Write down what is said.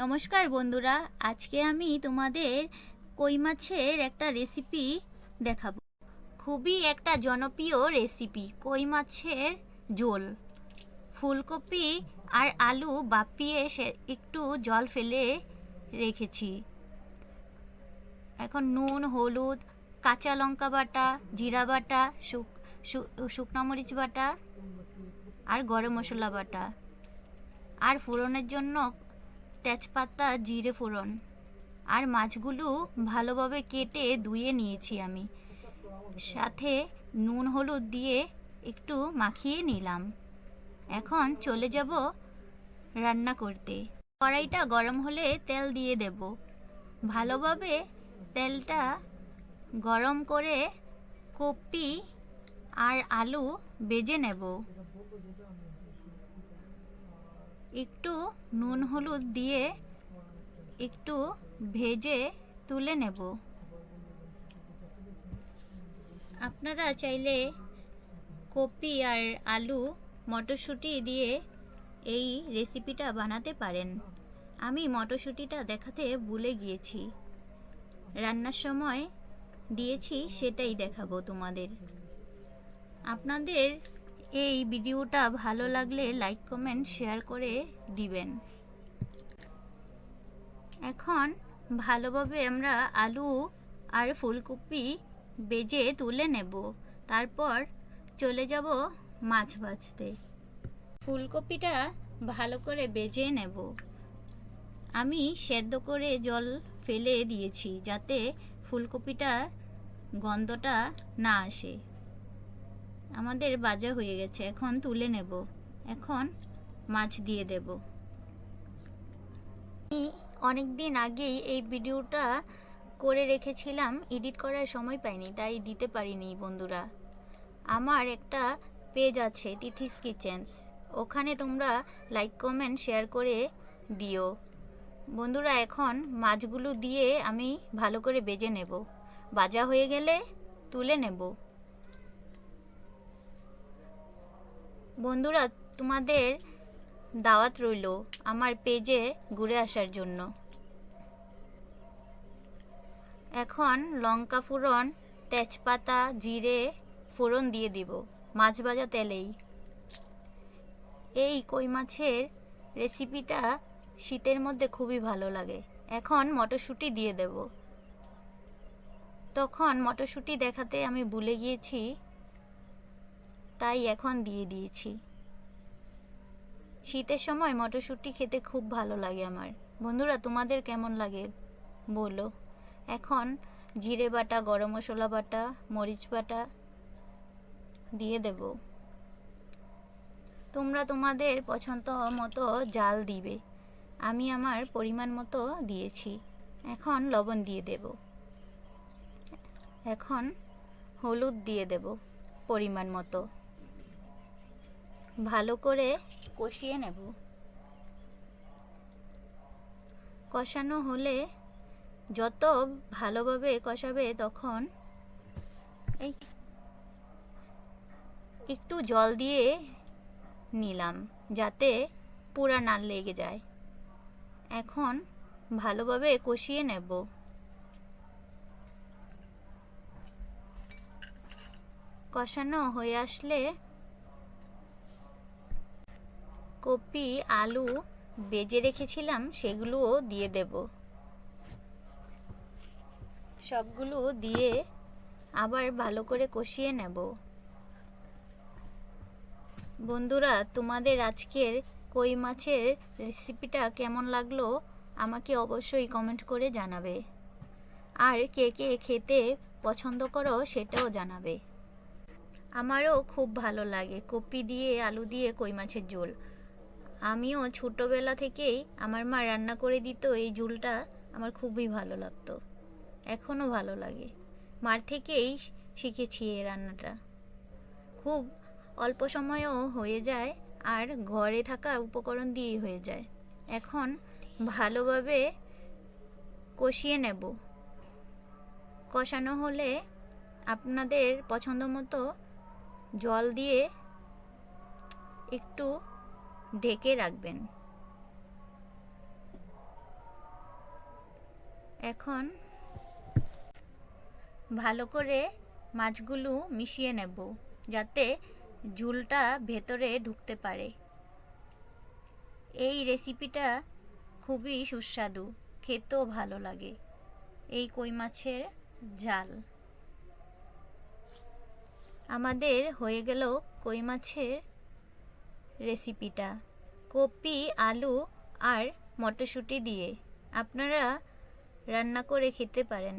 নমস্কার বন্ধুরা, আজকে আমি তোমাদের কই মাছের একটা রেসিপি দেখাবো। খুবই একটা জনপ্রিয় রেসিপি, কই মাছের ঝোল। ফুলকপি আর আলু বাপিয়ে একটু জল ফেলে রেখেছি। এখন নুন, হলুদ, কাঁচা লঙ্কা বাটা, জিরা বাটা, শুকনো মরিচ বাটা আর গরম মশলা বাটা, আর ফোড়নের জন্য তেজপাতা, জিরে ফোড়ন, আর মাছগুলো ভালোভাবে কেটে ধুয়ে নিয়েছি আমি। সাথে নুন হলুদ দিয়ে একটু মাখিয়ে নিলাম। এখন চলে যাব রান্না করতে। কড়াইটা গরম হলে তেল দিয়ে দেব। ভালোভাবে তেলটা গরম করে কপি আর আলু ভেজে নেব। একটু নুন হলুদ দিয়ে একটু ভেজে তুলে নেব। আপনারা চাইলে কপি আর আলু মটরশুঁটি দিয়ে এই রেসিপিটা বানাতে পারেন। আমি মটরশুঁটিটা দেখাতে ভুলে গিয়েছি, রান্নার সময় দিয়েছি, সেটাই দেখাবো তোমাদের। আপনাদের এই ভিডিওটা ভালো লাগলে লাইক, কমেন্ট, শেয়ার করে দিবেন। এখন ভালোভাবে আমরা আলু আর ফুলকপি ভেজে তুলে নেব। তারপর চলে যাব মাছ ভাজতে। ফুলকপিটা ভালো করে ভেজে নেব। আমি সেদ্ধ করে জল ফেলে দিয়েছি যাতে ফুলকপিটা গন্ধটা না আসে। আমাদের ভাজা হয়ে গেছে, এখন তুলে নেব। এখন মাছ দিয়ে দেব। আমি অনেক দিন আগেই এই ভিডিওটা করে রেখেছিলাম, এডিট করার সময় পাইনি, তাই দিতে পারিনি বন্ধুরা। আমার একটা পেজ আছে, তিথিস কিচেন্স, ওখানে তোমরা লাইক, কমেন্ট, শেয়ার করে দিও বন্ধুরা। এখন মাছগুলো দিয়ে আমি ভালো করে ভেজে নেব। ভাজা হয়ে গেলে তুলে নেব। বন্ধুরা, তোমাদের দাওয়াত রইল আমার পেজে ঘুরে আসার জন্য। এখন লঙ্কা ফোড়ন, তেজপাতা, জিরে ফোড়ন দিয়ে দিব মাছ ভাজা তেলেই। এই কই মাছের রেসিপিটা শীতের মধ্যে খুবই ভালো লাগে। এখন মটরশুঁটি দিয়ে দেব। তখন মটরশুঁটি দেখাতে আমি ভুলে গিয়েছি, তাই এখন দিয়ে দিয়েছি। শীতের সময় মটরশুঁটি খেতে খুব ভালো লাগে আমার। বন্ধুরা, তোমাদের কেমন লাগে বলো। এখন জিরে বাটা, গরম মশলা বাটা, মরিচ বাটা দিয়ে দেব। তোমরা তোমাদের পছন্দ মতো জাল দিবে, আমি আমার পরিমাণ মতো দিয়েছি। এখন লবণ দিয়ে দেব। এখন হলুদ দিয়ে দেব পরিমাণ মতো। ভালো করে কষিয়ে নেব। কষানো হলে যত ভালোভাবে কষাবে তখন এই একটু জল দিয়ে নিলাম যাতে পুরা না লেগে যায়। এখন ভালোভাবে কষিয়ে নেব। কষানো হয়ে আসলে কপি, আলু ভেজে রেখেছিলাম সেগুলোও দিয়ে দেব। সবগুলো দিয়ে আবার ভালো করে কষিয়ে নেব। বন্ধুরা, তোমাদের আজকের কই মাছের রেসিপিটা কেমন লাগলো আমাকে অবশ্যই কমেন্ট করে জানাবে। আর কে কে খেতে পছন্দ করো সেটাও জানাবে। আমারও খুব ভালো লাগে কপি দিয়ে আলু দিয়ে কই মাছের ঝোল। আমিও ছোটোবেলা থেকেই আমার মা রান্না করে দিত, এই ঝোলটা আমার খুবই ভালো লাগতো, এখনও ভালো লাগে। মার থেকেই শিখেছি এই রান্নাটা। খুব অল্প সময়েও হয়ে যায় আর ঘরে থাকা উপকরণ দিয়েই হয়ে যায়। এখন ভালোভাবে কষিয়ে নেব। কষানো হলে আপনাদের পছন্দ মতো জল দিয়ে একটু ঢেকে রাখবেন। এখন ভালো করে মাছগুলো মিশিয়ে নেব যাতে ঝোলটা ভেতরে ঢুকতে পারে। এই রেসিপিটা খুবই সুস্বাদু, খেতেও ভালো লাগে। এই কই মাছের ঝাল আমাদের হয়ে গেল। কই মাছের রেসিপিটা কপি, আলু আর মটরশুঁটি দিয়ে আপনারা রান্না করে খেতে পারেন।